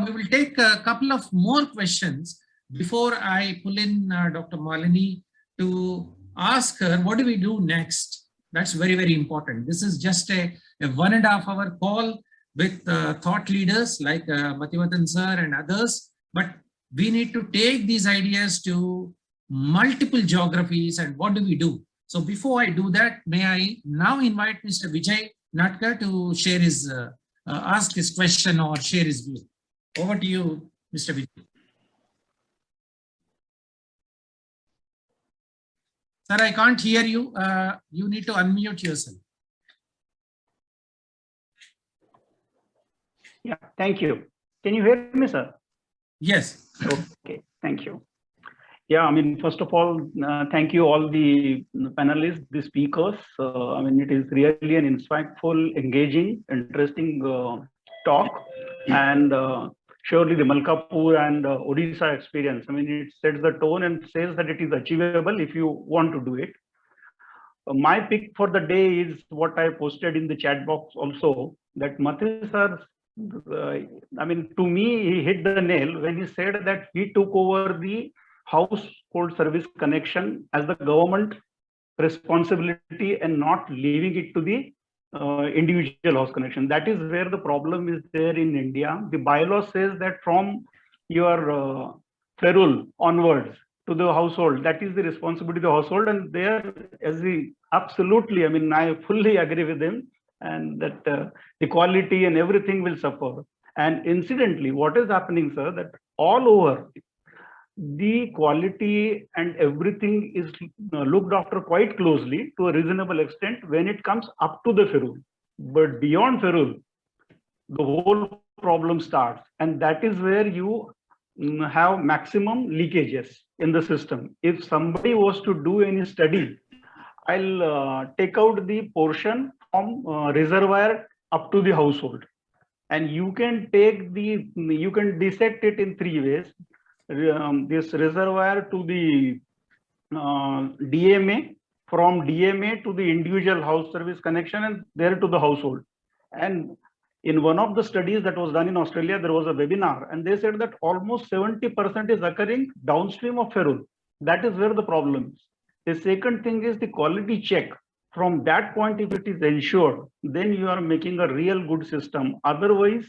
we will take a couple of more questions before I pull in Dr. Malini to ask her, what do we do next? That's very, very important. This is just a 1.5 hour call with thought leaders like Mathivathan sir and others, but we need to take these ideas to multiple geographies and what do we do? So before I do that, may I now invite Mr. Vijay Natkar to share his, ask his question or share his view. Over to you, Mr. Vijay. Sir, I can't hear you. You need to unmute yourself. Yeah, thank you. Can you hear me, sir? Yes. Okay, thank you. Yeah, I mean, first of all, thank you all the panelists, the speakers. I mean, it is really an insightful, engaging, interesting talk. And surely the Malkapur and Odisha experience, I mean, it sets the tone and says that it is achievable if you want to do it. My pick for the day is what I posted in the chat box also, that Mathi sir, I mean, to me, he hit the nail when he said that he took over the household service connection as the government responsibility and not leaving it to the individual house connection. That is where the problem is there in India. The bylaw says that from your ferule onwards to the household, that is the responsibility of the household. And there, as we absolutely, I mean, I fully agree with him, and that the quality and everything will suffer. And incidentally, what is happening, sir, that all over the quality and everything is looked after quite closely to a reasonable extent when it comes up to the ferule. But beyond ferule, the whole problem starts. And that is where you have maximum leakages in the system. If somebody was to do any study, I'll take out the portion from reservoir up to the household. And you can take the, you can dissect it in 3 ways. This reservoir to the DMA, from DMA to the individual house service connection, and there to the household. And in one of the studies that was done in Australia, there was a webinar, and they said that almost 70% is occurring downstream of ferule. That is where the problem is. The second thing is the quality check. From that point, if it is ensured, then you are making a real good system. Otherwise,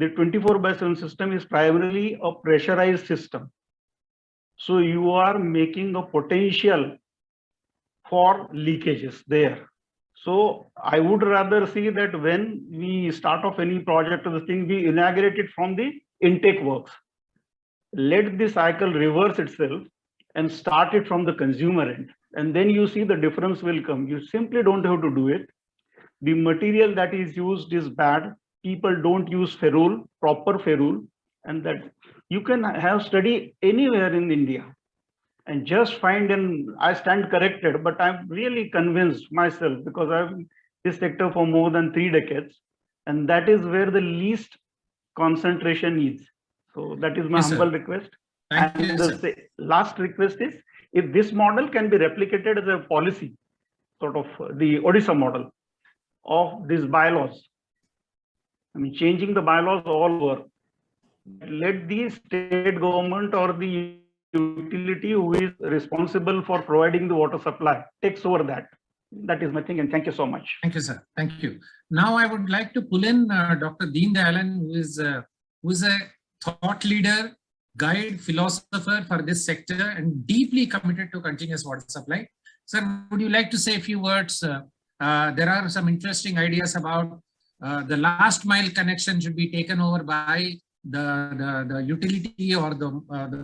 the 24/7 system is primarily a pressurized system. So you are making a potential for leakages there. So I would rather see that when we start off any project of this thing, we inaugurate it from the intake works. Let the cycle reverse itself and start it from the consumer end. And then you see the difference will come. You simply don't have to do it. The material that is used is bad. People don't use ferule, proper ferule, and that you can have study anywhere in India and just find, and I stand corrected, but I'm really convinced myself because I've in this sector for more than 3 decades, and that is where the least concentration is. So that is my humble request. Thank and you, the last request is, if this model can be replicated as a policy, sort of the Odisha model of these bylaws, I mean, changing the bylaws all over, let the state government or the utility who is responsible for providing the water supply takes over that. That is my thing, and thank you so much. Thank you, sir. Thank you. Now I would like to pull in Dr. Deen Dayalan, who is a thought leader, guide, philosopher for this sector and deeply committed to continuous water supply. Sir, would you like to say a few words? There are some interesting ideas about the last mile connection should be taken over by the utility or the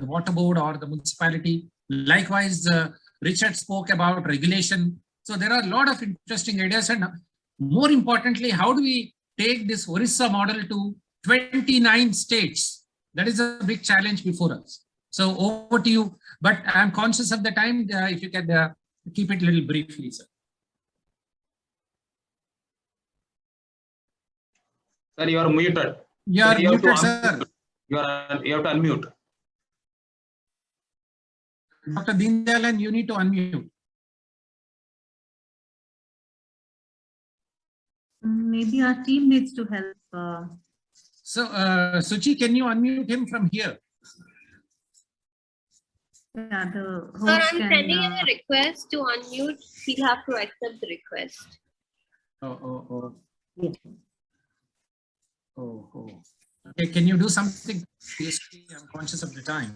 water board or the municipality. Likewise, Richard spoke about regulation. So there are a lot of interesting ideas, and more importantly, how do we take this Orissa model to 29 states? That is a big challenge before us. So over to you, but I'm conscious of the time. If you can keep it a little briefly, sir. Sir, you are muted. You are muted, sir. You have to unmute. Dr. Deen Dayalan, you need to unmute. Maybe our team needs to help. So, Suchi, can you unmute him from here? Yeah, the Sir, host I'm can, sending him a request to unmute. He'll have to accept the request. Oh. Okay, can you do something? I'm conscious of the time.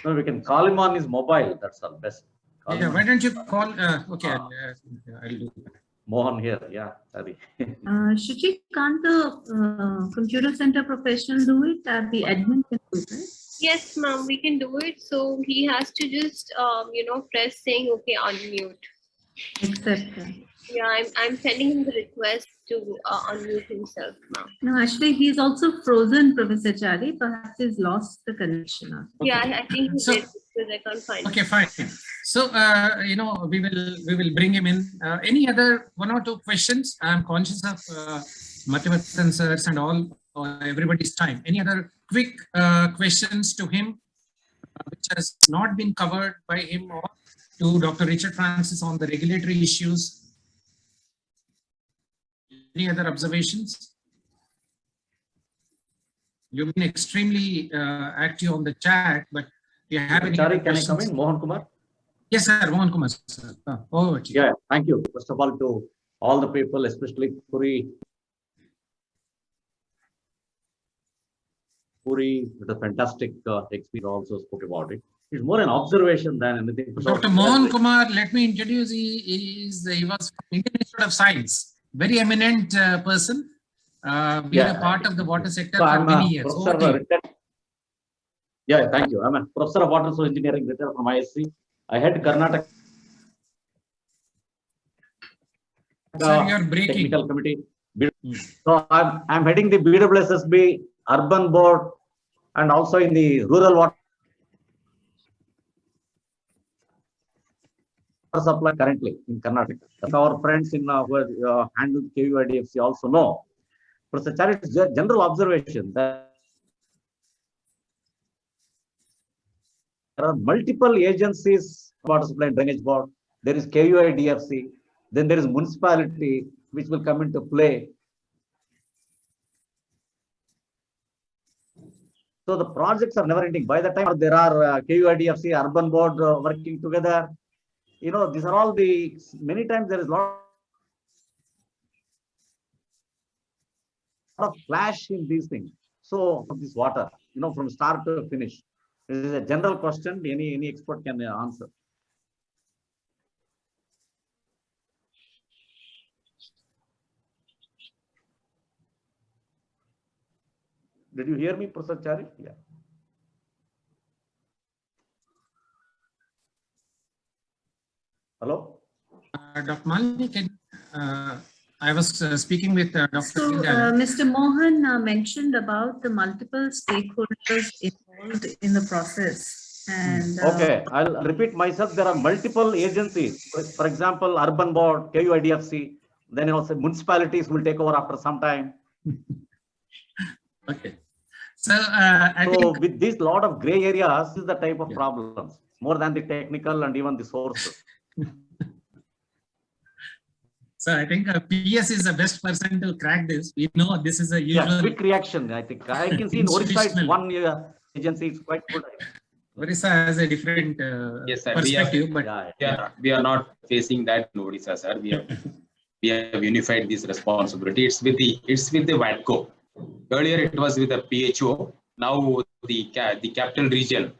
No, we can call him on his mobile. That's our best. Call him Yeah, on why don't you call? Okay, I'll do that. Mohan here. Yeah, sorry. Shuchi, can't the computer center professional do it? The admin can do it, right? Yes, ma'am, we can do it. So he has to just, press saying, okay, unmute. Except, Yeah, I'm sending him the request to unmute himself now. no, actually, he's also frozen, Professor Chari. Perhaps he's lost the connection. Yeah, I think he So- did because I can't find him. Okay, fine. So, we will bring him in. Any other one or two questions? I'm conscious of Mathivathan sirs and all everybody's time. Any other quick questions to him, which has not been covered by him, or to Dr. Richard Francis on the regulatory issues? Any other observations? You've been extremely active on the chat, but do you have any other Chari, can I come questions? in? Mohan Kumar? Yes, sir. Mohan Kumar, sir. Over to you. Yeah, thank you. First of all, to all the people, especially Puri, with a fantastic experience, also spoke about it. It's more an observation than anything. Dr. Mohan Kumar, let me introduce. He was from Indian Institute of Science, very eminent person, been Yeah. a part of the water sector So for I'm many a years. professor, Over to you. retired. Yeah, thank you. I'm a professor of water resource engineering, retired from ISC. I head Karnataka Sir, you're breaking. Technical Committee. So I'm heading the BWSSB Urban Board and also in the Rural Water Supply currently in Karnataka. Our friends in who handle KUIDFC also know. Professor Chari, it's a general observation that there are multiple agencies, Water Supply and Drainage Board. There is KUIDFC. Then there is municipality, which will come into play. So the projects are never ending. By the time there are KUIDFC, Urban Board working together, these are all many times there is a lot of clash in these things. So this water, from start to finish. This is a general question. Any expert can answer. Did you hear me, Professor Chari? Yeah. Hello? Dr. Malini, I was speaking with Dr. So, Deendayal. Mr. Mohan mentioned about the multiple stakeholders involved in the process. And Okay, I'll repeat myself. There are multiple agencies. For example, Urban Board, KUIDFC, then municipalities will take over after some time. Okay. So, I So think with this lot of gray areas, this is the type of Yeah. problems, more than the technical and even the sources. so. I think PS is the best person to crack this. We know this is a Yeah, usual. quick reaction. I think I can see in Orissa, it's Institutional. one agency is quite good. Orissa has a different Yes, sir. perspective, but Yeah, We are not facing that in Odisha, sir. We have unified this responsibility. It's with the WATCO. Earlier it was with the PHO. Now the capital region,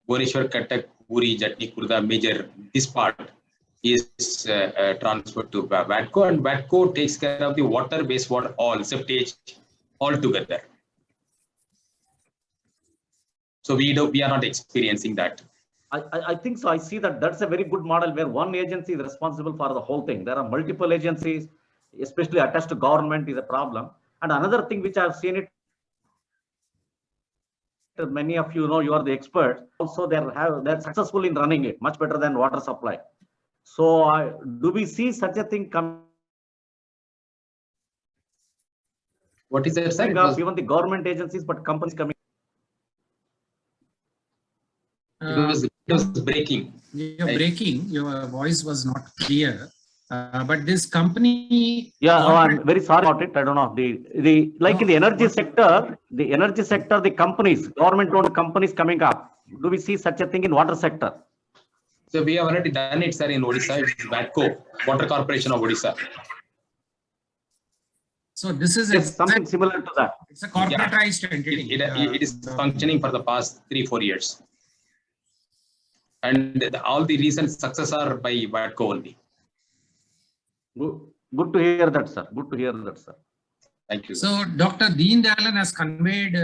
Bhubaneswar, Cuttack, Puri, Jatni, Khurda, Major, this part is transferred to WATCO, and WATCO takes care of the water, wastewater, all septage all together. So we are not experiencing that. I think so. I see that's a very good model where one agency is responsible for the whole thing. There are multiple agencies, especially attached to government is a problem. And another thing which I've seen it, many of you know, you are the experts. Also, they're successful in running it much better than water supply. So do we see such a thing coming What is that, sir? It up, was, even the government agencies, but companies coming? it was breaking. you're breaking. Your voice was not clear. But this company. Yeah, oh, wanted- I'm very sorry about it. I don't know. The like in the energy sector, the companies, government-owned companies coming up. Do we see such a thing in water sector? So we have already done it, sir, in Odisha. It's WATCO, Water Corporation of Odisha. So this is Yes, something similar to that. it's a corporatized entity. It is functioning for the past 3-4 years. And all the recent success are by WATCO only. Good to hear that, sir. Good to hear that, sir. Thank you. So Dr. Deen Dayalan has conveyed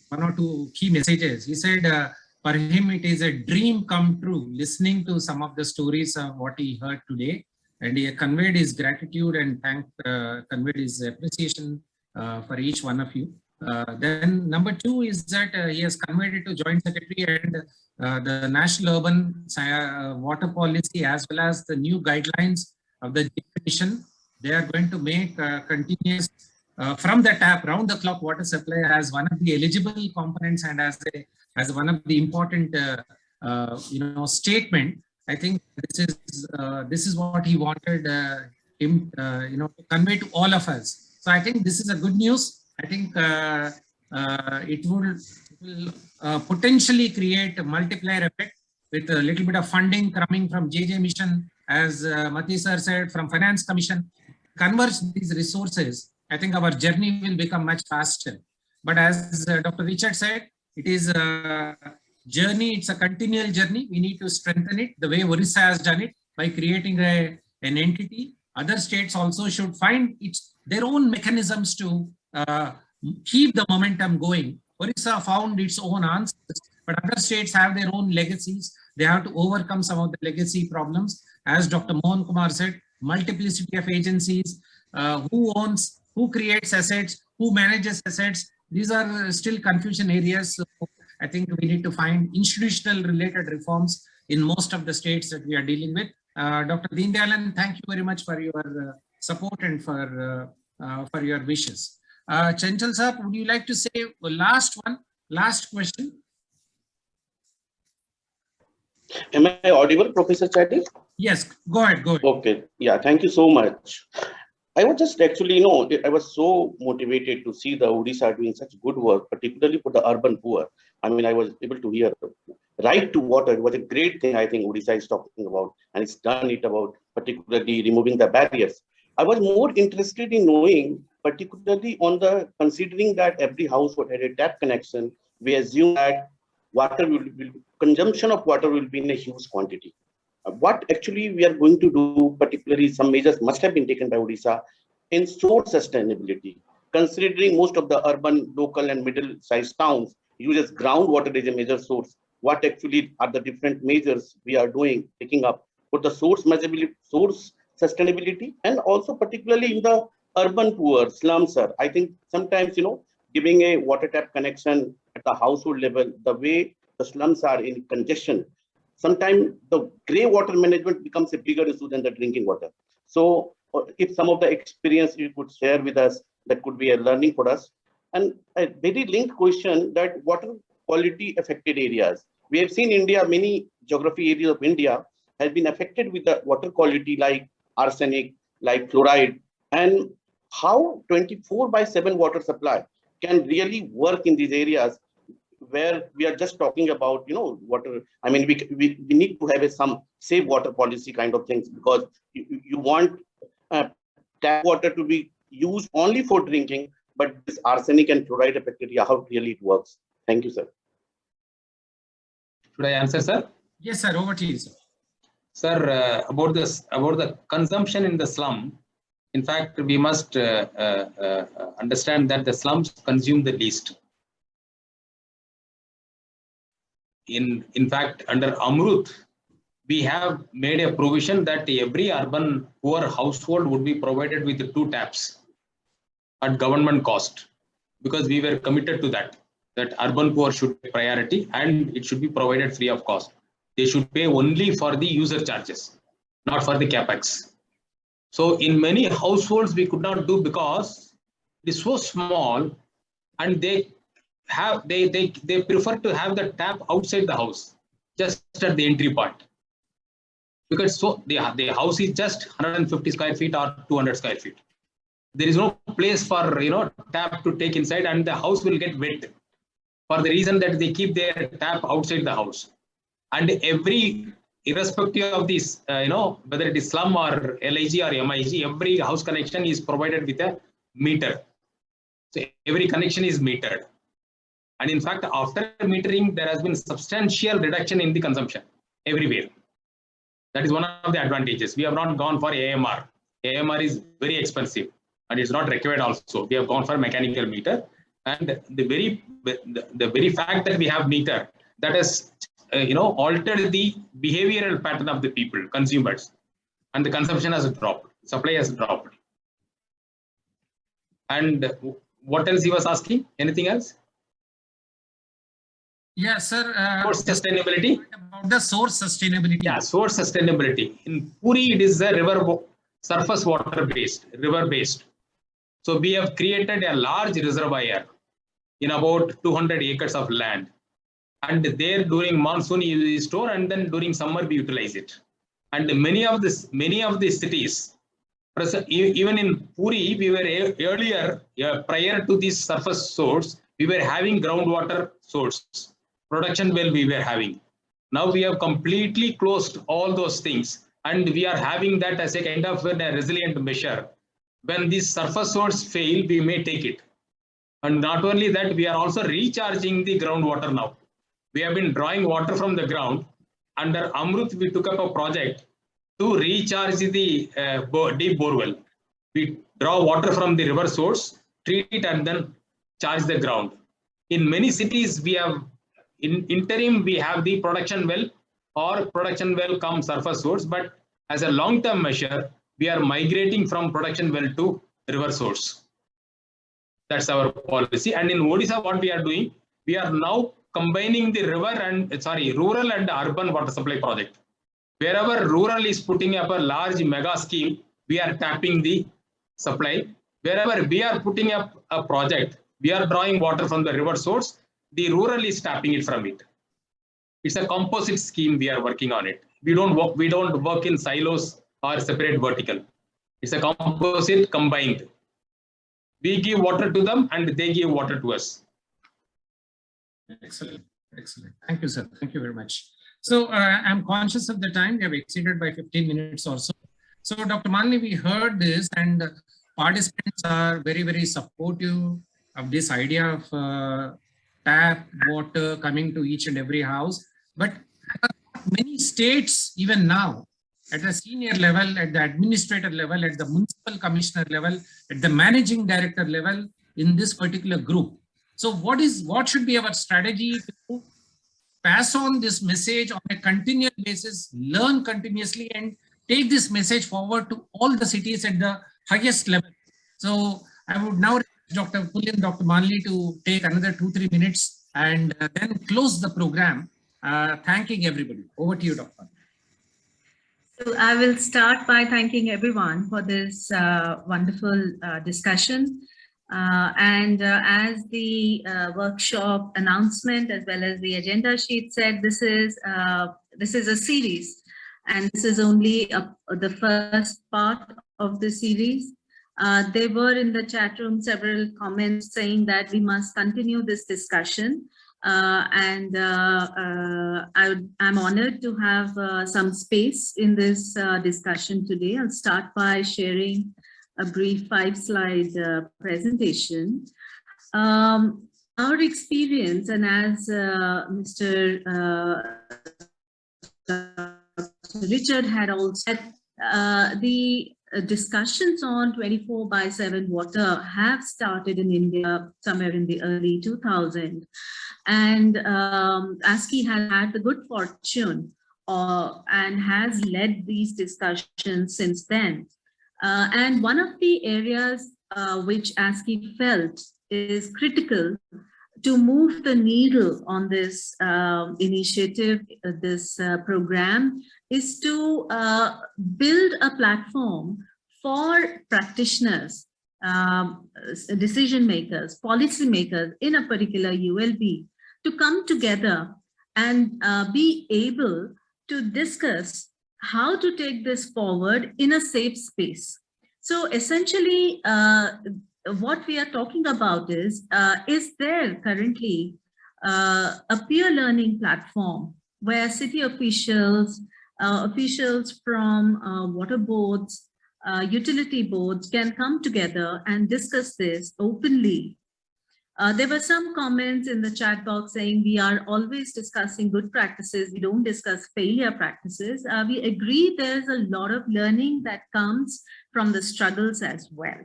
one or two key messages. He said for him it is a dream come true listening to some of the stories of what he heard today, and he conveyed his gratitude and conveyed his appreciation for each one of you. Then number two is that he has conveyed it to Joint Secretary and the National Urban Water Policy as well as the new guidelines of the Commission. They are going to make continuous from the tap round the clock water supply as one of the eligible components and as one of the important statement. I think this is what he wanted him to convey to all of us. So I think this is a good news. I think it will potentially create a multiplier effect with a little bit of funding coming from JJ Mission, as Mati sir said, from Finance Commission. Converge these resources, I think our journey will become much faster. But as Dr. Richard said, it is a journey, it's a continual journey. We need to strengthen it the way Orissa has done it by creating an entity. Other states also should find their own mechanisms to keep the momentum going. Orissa found its own answers, but other states have their own legacies. They have to overcome some of the legacy problems. As Dr. Mohan Kumar said, multiplicity of agencies, who owns, who creates assets, who manages assets. These are still confusion areas. So I think we need to find institutional related reforms in most of the states that we are dealing with. Dr. Deen Dayalan, thank you very much for your support and for your wishes. Chanchal sir, would you like to say last question? Am I audible, Professor Chatty? Yes, go ahead. Okay, yeah, thank you so much. I was just actually, I was so motivated to see the Odisha doing such good work, particularly for the urban poor. I mean, I was able to hear right to water. It was a great thing, I think, Odisha is talking about, and it's done it about particularly removing the barriers. I was more interested in knowing, particularly on the considering that every household had a tap connection, we assume that consumption of water will be in a huge quantity. What actually we are going to do, particularly some measures must have been taken by Odisha in source sustainability, considering most of the urban, local and middle-sized towns uses groundwater as a major source. What actually are the different measures we are doing, taking up for the source sustainability, and also particularly in the urban poor slums, sir. I think sometimes, giving a water tap connection at the household level, the way the slums are in congestion, sometimes the grey water management becomes a bigger issue than the drinking water. So if some of the experience you could share with us, that could be a learning for us. And a very linked question, that water quality affected areas. We have seen India, many geography areas of India has been affected with the water quality like arsenic, like fluoride, and how 24/7 water supply can really work in these areas where we are just talking about, water. I mean, we need to have some safe water policy kind of things, because you want tap water to be used only for drinking, but this arsenic and fluoride affected area, how really it works. Thank you, sir. Should I answer, sir? Yes, sir. Over to you, sir. Sir, about the consumption in the slum. In fact, we must understand that the slums consume the least. In fact, under Amrut, we have made a provision that every urban poor household would be provided with 2 taps at government cost, because we were committed to that urban poor should be priority and it should be provided free of cost. They should pay only for the user charges, not for the capex. So in many households, we could not do because it is so small, and they prefer to have the tap outside the house, just at the entry point. because so the house is just 150 square feet or 200 square feet. There is no place for tap to take inside, and the house will get wet for the reason that they keep their tap outside the house. And every, irrespective of this, whether it is slum or LIG or MIG, every house connection is provided with a meter. So every connection is metered. And in fact, after metering, there has been substantial reduction in the consumption everywhere. That is one of the advantages. We have not gone for AMR. AMR is very expensive and it's not required also. We have gone for mechanical meter. And the very fact that we have meter, that has altered the behavioral pattern of the people, consumers, and the consumption has dropped, supply has dropped. And what else he was asking? Anything else? Yeah, sir. Source sustainability. About the source sustainability. Yeah, source sustainability. In Puri, it is a surface water based, river based. So we have created a large reservoir in about 200 acres of land. And there during monsoon you store, and then during summer we utilize it. And many of the cities, even in Puri, we were earlier, prior to this surface source, we were having groundwater source, production well we were having. Now we have completely closed all those things, and we are having that as a kind of a resilient measure. When this surface source fail, we may take it. And not only that, we are also recharging the groundwater now. We have been drawing water from the ground. Under Amrut, we took up a project to recharge the deep borewell. We draw water from the river source, treat it, and then charge the ground. In many cities, we have, in interim, we have the production well or production well come surface source. But as a long-term measure, we are migrating from production well to river source. That's our policy. And in Odisha, what we are doing, we are now combining the rural and urban water supply project. Wherever rural is putting up a large mega scheme, we are tapping the supply. Wherever we are putting up a project, we are drawing water from the river source. The rural is tapping it from it. It's a composite scheme. We are working on it. We don't work in silos or separate vertical. It's a composite combined. We give water to them and they give water to us. Excellent. Excellent. Thank you, sir. Thank you very much. So I'm conscious of the time. We have exceeded by 15 minutes or so. So Dr. Malini, we heard this, and participants are very, very supportive of this idea of tap water coming to each and every house. But many states, even now, at the senior level, at the administrator level, at the municipal commissioner level, at the managing director level, in this particular group. So what should be our strategy to pass on this message on a continual basis, learn continuously, and take this message forward to all the cities at the highest level? So I would now request Dr. Pulin, Dr. Malini to take another 2-3 minutes and then close the program, thanking everybody. Over to you, Dr. So I will start by thanking everyone for this wonderful discussion. As the workshop announcement as well as the agenda sheet said, this is a series, and this is only the first part of the series. There were in the chat room several comments saying that we must continue this discussion. I'm honored to have some space in this discussion today. I'll start by sharing a brief 5-slide presentation. Our experience, and as Mr. Richard had also said, the discussions on 24/7 water have started in India somewhere in the early 2000s. And ASCI has had the good fortune and has led these discussions since then. And one of the areas which ASCI felt is critical to move the needle on this initiative, this program, is to build a platform for practitioners, decision makers, policy makers in a particular ULB to come together and be able to discuss how to take this forward in a safe space. So essentially, what we are talking about is there currently a peer learning platform where city officials, officials from water boards, utility boards can come together and discuss this openly. There were some comments in the chat box saying we are always discussing good practices, we don't discuss failure practices. We agree there's a lot of learning that comes from the struggles as well.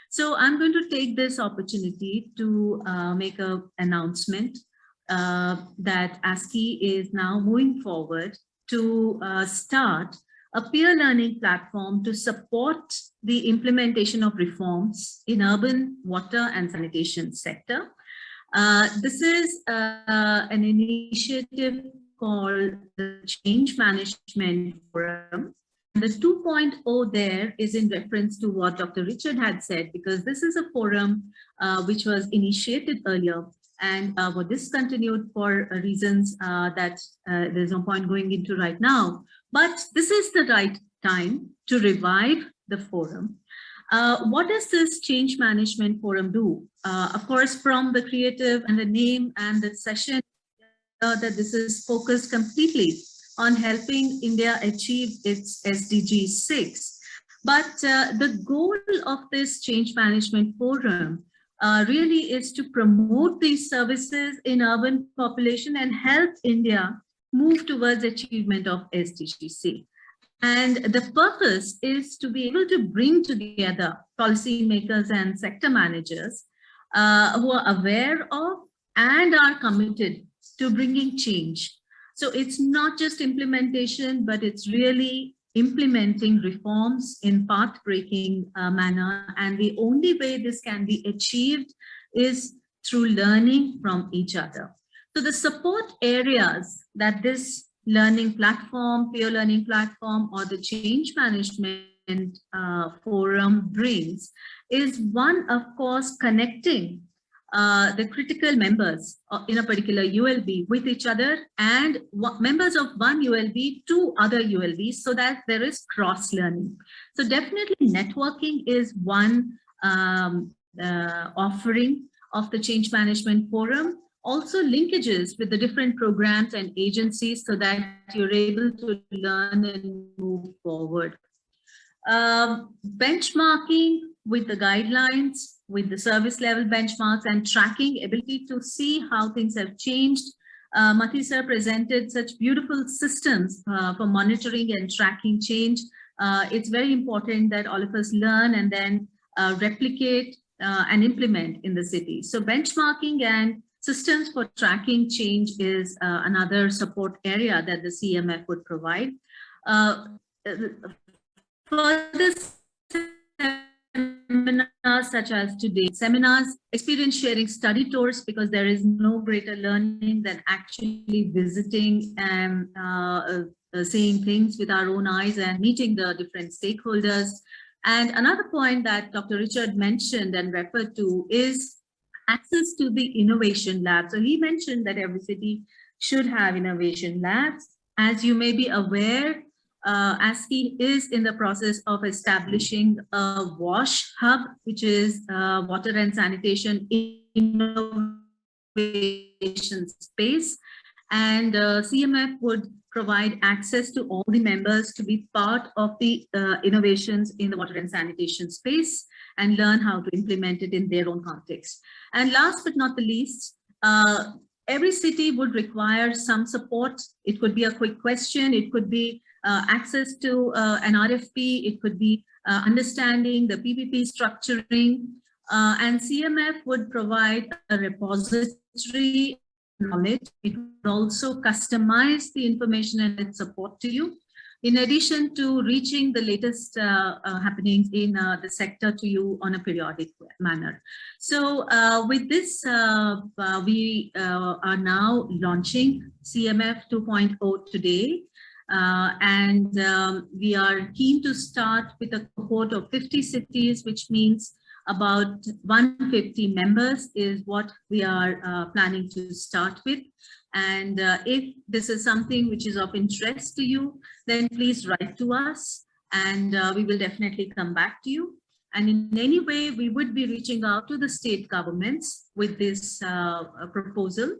So I'm going to take this opportunity to make an announcement that ASCI is now moving forward to start a peer learning platform to support the implementation of reforms in urban water and sanitation sector. This is an initiative called the Change Management Forum. And the 2.0 there is in reference to what Dr. Richard had said, because this is a forum which was initiated earlier and were discontinued for reasons that there's no point going into right now. But this is the right time to revive the forum. What does this Change Management Forum do? Of course, from the creative and the name and the session, that this is focused completely on helping India achieve its SDG 6. But the goal of this Change Management Forum really is to promote these services in urban population and help India move towards achievement of SDG 6. And the purpose is to be able to bring together policymakers and sector managers who are aware of and are committed to bringing change. So it's not just implementation, but it's really implementing reforms in path-breaking manner. And the only way this can be achieved is through learning from each other. So the support areas that this learning platform, peer learning platform, or the change management forum brings is one, of course, connecting the critical members in a particular ULB with each other and members of one ULB to other ULBs so that there is cross learning. So definitely networking is one offering of the Change Management Forum. Also linkages with the different programs and agencies so that you're able to learn and move forward. Benchmarking with the guidelines, with the service level benchmarks and tracking, ability to see how things have changed. Mathi sir presented such beautiful systems for monitoring and tracking change. It's very important that all of us learn and then replicate and implement in the city. So benchmarking and systems for tracking change is another support area that the CMF would provide. Further seminars such as today, seminars, experience sharing, study tours, because there is no greater learning than actually visiting and seeing things with our own eyes and meeting the different stakeholders. And another point that Dr. Richard mentioned and referred to is access to the innovation lab. So he mentioned that every city should have innovation labs. As you may be aware, ASCI is in the process of establishing a WASH hub, which is water and sanitation innovation space. And CMF would provide access to all the members to be part of the innovations in the water and sanitation space and learn how to implement it in their own context. And last but not the least, every city would require some support. It could be a quick question, it could be access to an RFP, it could be understanding the PPP structuring, and CMF would provide a repository knowledge. It would also customize the information and its support to you, in addition to reaching the latest happenings in the sector to you on a periodic manner. So with this, we are now launching CMF 2.0 today. And we are keen to start with a cohort of 50 cities, which means about 150 members is what we are planning to start with. And if this is something which is of interest to you, then please write to us and we will definitely come back to you. And in any way, we would be reaching out to the state governments with this proposal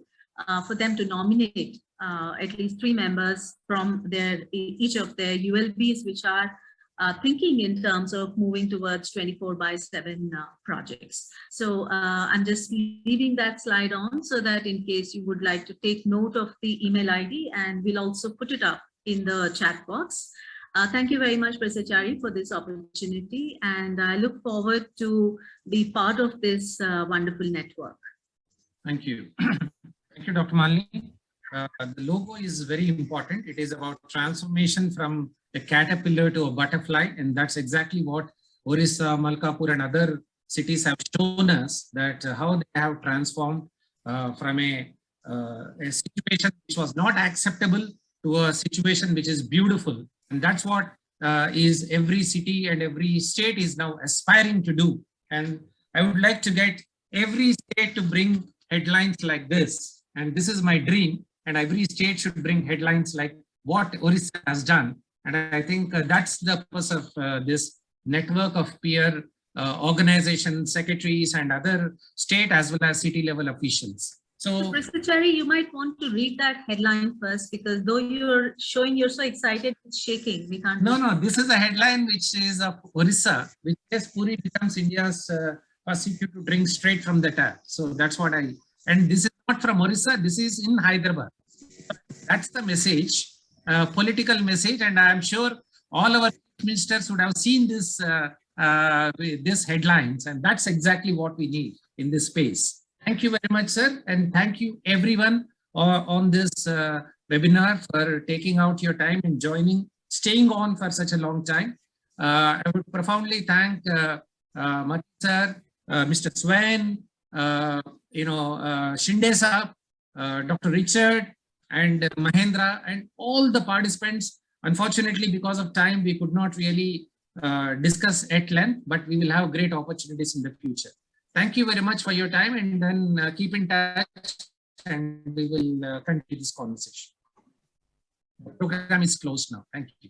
for them to nominate at least 3 members from each of their ULBs, which are thinking in terms of moving towards 24/7 projects. So I'm just leaving that slide on so that in case you would like to take note of the email ID, and we'll also put it up in the chat box. Thank you very much, Professor Chari, for this opportunity, and I look forward to be part of this wonderful network. Thank you. Thank you, Dr. Malini. The logo is very important. It is about transformation from a caterpillar to a butterfly, and that's exactly what Orissa, Malkapur, and other cities have shown us, that how they have transformed from a situation which was not acceptable to a situation which is beautiful. And that's what is every city and every state is now aspiring to do. And I would like to get every state to bring headlines like this. And this is my dream. And every state should bring headlines like what Orissa has done. And I think that's the purpose of this network of peer organizations, secretaries, and other state as well as city level officials. So, Professor Chari, you might want to read that headline first, because though you're showing you're so excited, it's shaking. We can't. No, this is a headline which is of Orissa, which says Puri becomes India's first city to drink straight from the tap. So that's what and this is not from Orissa, this is in Hyderabad. That's the message, political message, and I'm sure all our ministers would have seen this, this headlines, and that's exactly what we need in this space. Thank you very much, sir, and thank you everyone on this webinar for taking out your time and staying on for such a long time. I would profoundly thank Mati sir, Mr. Swain, Shinde Saab, Dr. Richard, and Mahendra, and all the participants. Unfortunately, because of time, we could not really discuss at length, but we will have great opportunities in the future. Thank you very much for your time, and then keep in touch, and we will continue this conversation. The program is closed now. Thank you.